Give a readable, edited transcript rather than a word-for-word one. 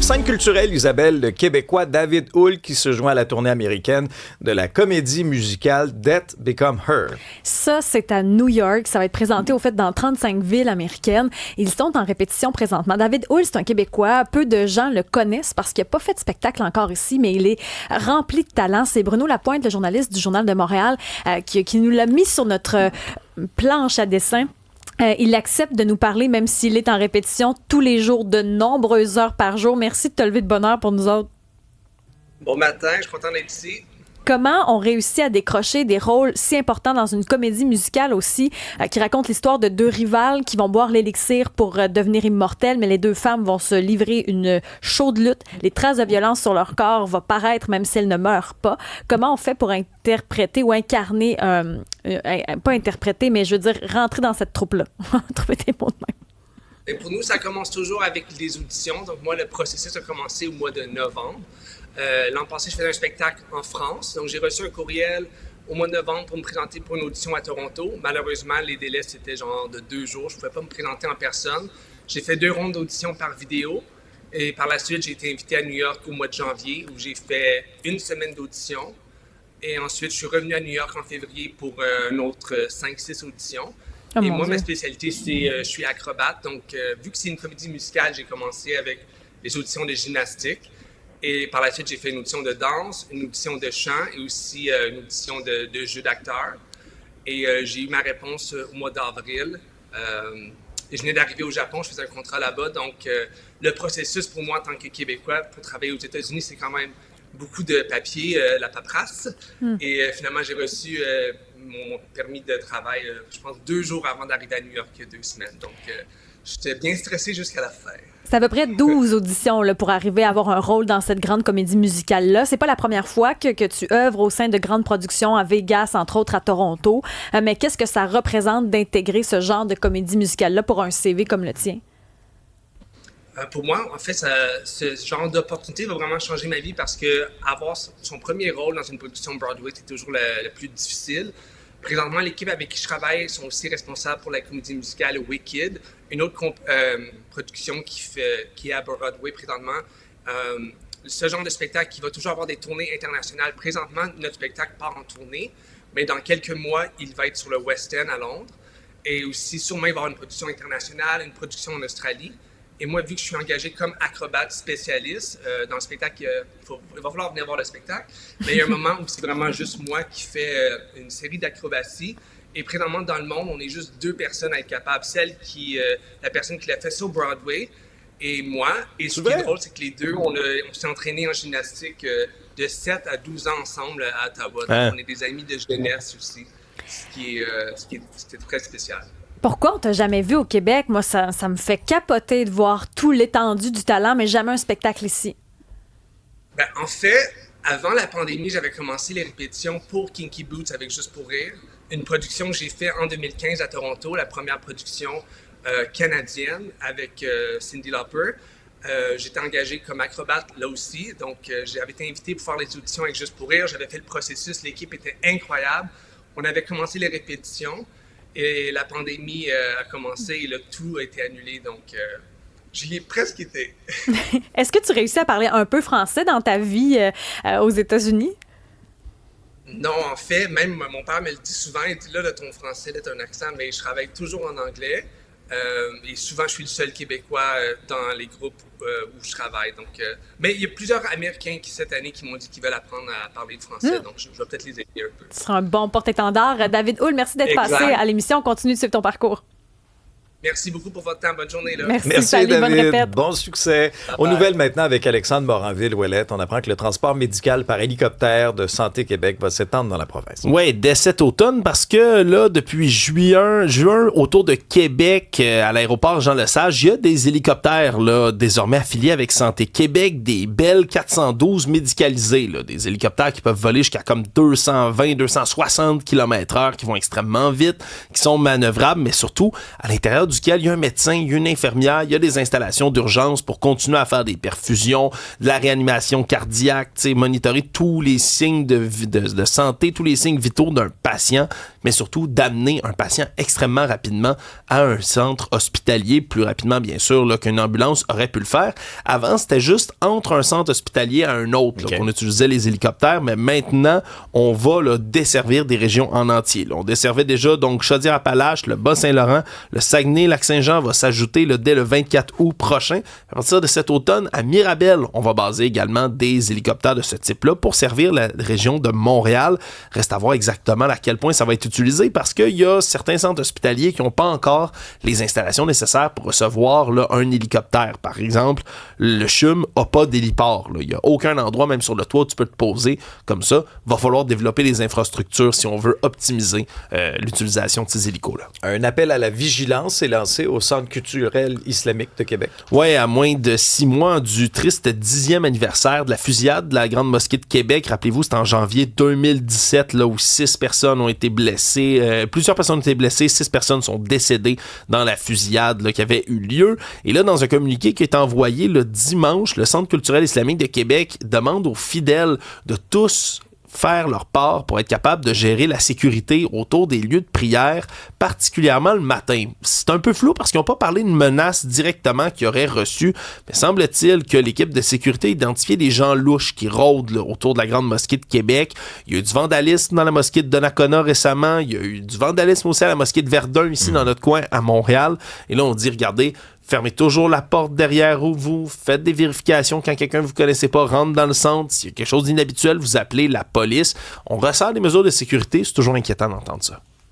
Scène culturelle, Isabelle, le Québécois David Hull qui se joint à la tournée américaine de la comédie musicale Death Become Her. Ça, c'est à New York. Ça va être présenté, au fait, dans 35 villes américaines. Ils sont en répétition présentement. David Hull, c'est un Québécois. Peu de gens le connaissent parce qu'il n'a pas fait de spectacle encore ici, mais il est rempli de talent. C'est Bruno Lapointe, le journaliste du Journal de Montréal, qui nous l'a mis sur notre planche à dessin. Il accepte de nous parler, même s'il est en répétition tous les jours, de nombreuses heures par jour. Merci de te lever de bonne heure pour nous autres. Bon matin, je suis content d'être ici. Comment on réussit à décrocher des rôles si importants dans une comédie musicale aussi, qui raconte l'histoire de deux rivales qui vont boire l'élixir pour devenir immortelles, mais les deux femmes vont se livrer une chaude lutte. Les traces de violence sur leur corps vont paraître même si elles ne meurent pas. Comment on fait pour interpréter ou incarner, pas interpréter, mais je veux dire rentrer dans cette troupe-là? Trouver des mots de même. Et pour nous, ça commence toujours avec des auditions. Donc moi, le processus a commencé au mois de novembre. L'an passé, je faisais un spectacle en France. Donc, j'ai reçu un courriel au mois de novembre pour me présenter pour une audition à Toronto. Malheureusement, les délais, c'était genre de 2 jours. Je ne pouvais pas me présenter en personne. J'ai fait 2 rondes d'audition par vidéo. Et par la suite, j'ai été invité à New York au mois de janvier où j'ai fait 1 semaine d'audition. Et ensuite, je suis revenu à New York en février pour un autre 5-6 auditions. Oh et mon moi, Dieu. ma spécialité, c'est je suis acrobate. Donc, vu que c'est une comédie musicale, j'ai commencé avec les auditions de gymnastique. Et par la suite, j'ai fait une audition de danse, une audition de chant et aussi une audition de jeu d'acteur. Et j'ai eu ma réponse au mois d'avril. Et je venais d'arriver au Japon, je faisais un contrat là-bas. Donc, le processus pour moi en tant que Québécois pour travailler aux États-Unis, c'est quand même beaucoup de papier, la paperasse. Et finalement, j'ai reçu mon permis de travail, je pense, 2 jours avant d'arriver à New York, il y a 2 semaines. Donc, j'étais bien stressé jusqu'à la fin. C'est à peu près 12 auditions là, pour arriver à avoir un rôle dans cette grande comédie musicale-là. C'est pas la première fois que tu œuvres au sein de grandes productions à Vegas, entre autres à Toronto. Mais qu'est-ce que ça représente d'intégrer ce genre de comédie musicale-là pour un CV comme le tien? Pour moi, en fait, ce genre d'opportunité va vraiment changer ma vie parce que avoir son premier rôle dans une production Broadway, c'est toujours le plus difficile. Présentement, l'équipe avec qui je travaille sont aussi responsables pour la comédie musicale Wicked, une autre production qui est à Broadway présentement. Ce genre de spectacle qui va toujours avoir des tournées internationales. Présentement, notre spectacle part en tournée, mais dans quelques mois, il va être sur le West End à Londres. Et aussi, sûrement, il va y avoir une production internationale, une production en Australie. Et moi, vu que je suis engagé comme acrobate spécialiste dans le spectacle, il va falloir venir voir le spectacle. Mais il y a un moment où c'est vraiment juste moi qui fais une série d'acrobaties. Et présentement, dans le monde, on est juste 2 personnes à être capables. La personne qui l'a fait sur Broadway et moi. Et ce qui est drôle, c'est que les deux, on s'est entraînés en gymnastique de 7 à 12 ans ensemble à Ottawa. Donc, on est des amis de jeunesse aussi, ce qui est très spécial. Pourquoi on t'a jamais vu au Québec? Moi, ça me fait capoter de voir tout l'étendue du talent, mais jamais un spectacle ici. Ben, en fait, avant la pandémie, j'avais commencé les répétitions pour Kinky Boots avec Juste pour rire, une production que j'ai faite en 2015 à Toronto, la première production canadienne avec Cyndi Lauper. J'étais engagé comme acrobate là aussi, donc j'avais été invité pour faire les auditions avec Juste pour rire. J'avais fait le processus, l'équipe était incroyable. On avait commencé les répétitions. Et la pandémie a commencé et là, tout a été annulé, donc j'y ai presque été. Est-ce que tu réussis à parler un peu français dans ta vie aux États-Unis? Non, en fait, même mon père me le dit souvent, il dit là, ton français, là, t'as un accent, mais je travaille toujours en anglais. Et souvent, je suis le seul Québécois dans les groupes où je travaille. Donc, mais il y a plusieurs Américains qui, cette année, qui m'ont dit qu'ils veulent apprendre à parler le français. Donc, je vais peut-être les aider un peu. Tu seras un bon porte-étendard. David Hull, merci d'être passé à l'émission. Continue de suivre ton parcours. Merci beaucoup pour votre temps. Bonne journée. Là. Merci salut, David. Bonne répète. Bon succès. Aux nouvelles maintenant avec Alexandre Moranville-Ouellette. On apprend que le transport médical par hélicoptère de Santé Québec va s'étendre dans la province. Oui, dès cet automne, parce que là, depuis juin autour de Québec, à l'aéroport Jean-Lesage, il y a des hélicoptères là, désormais affiliés avec Santé Québec, des Bell 412 médicalisés, là, des hélicoptères qui peuvent voler jusqu'à comme 220-260 km/h, qui vont extrêmement vite, qui sont manœuvrables, mais surtout, à l'intérieur duquel il y a un médecin, il y a une infirmière, il y a des installations d'urgence pour continuer à faire des perfusions, de la réanimation cardiaque, monitorer tous les signes de santé, tous les signes vitaux d'un patient. mais surtout d'amener un patient extrêmement rapidement à un centre hospitalier, plus rapidement bien sûr là, qu'une ambulance aurait pu le faire. Avant, c'était juste entre un centre hospitalier à un autre là, qu'on utilisait les hélicoptères, mais maintenant, on va là, desservir des régions en entier. Là. On desservait déjà donc Chaudière-Appalaches, le Bas-Saint-Laurent, le Saguenay-Lac-Saint-Jean va s'ajouter là, dès le 24 août prochain. À partir de cet automne, à Mirabel, on va baser également des hélicoptères de ce type-là pour servir la région de Montréal. Reste à voir exactement à quel point ça va être utilisé parce qu'il y a certains centres hospitaliers qui n'ont pas encore les installations nécessaires pour recevoir là, un hélicoptère. Par exemple, le CHUM n'a pas d'héliport. Il n'y a aucun endroit, même sur le toit, où tu peux te poser comme ça. Va falloir développer des infrastructures si on veut optimiser l'utilisation de ces hélicos-là. Un appel à la vigilance est lancé au Centre culturel islamique de Québec. Oui, à moins de 6 mois du triste 10e anniversaire de la fusillade de la Grande Mosquée de Québec. Rappelez-vous, c'était en janvier 2017, là, où 6 personnes ont été blessées. Plusieurs personnes ont été blessées, 6 personnes sont décédées dans la fusillade là, qui avait eu lieu. Et là, dans un communiqué qui est envoyé le dimanche, le Centre culturel islamique de Québec demande aux fidèles de tous faire leur part pour être capable de gérer la sécurité autour des lieux de prière, particulièrement le matin. C'est un peu flou parce qu'ils n'ont pas parlé d'une menace directement qu'ils auraient reçue, mais semble-t-il que l'équipe de sécurité a identifié des gens louches qui rôdent là, autour de la Grande Mosquée de Québec. Il y a eu du vandalisme dans la mosquée de Donnacona récemment, il y a eu du vandalisme aussi à la mosquée de Verdun, ici dans notre coin à Montréal. Et là, on dit, regardez, fermez toujours la porte derrière vous, faites des vérifications quand quelqu'un que vous connaissez pas rentre dans le centre. S'il y a quelque chose d'inhabituel, vous appelez la police. On resserre des mesures de sécurité, c'est toujours inquiétant d'entendre ça.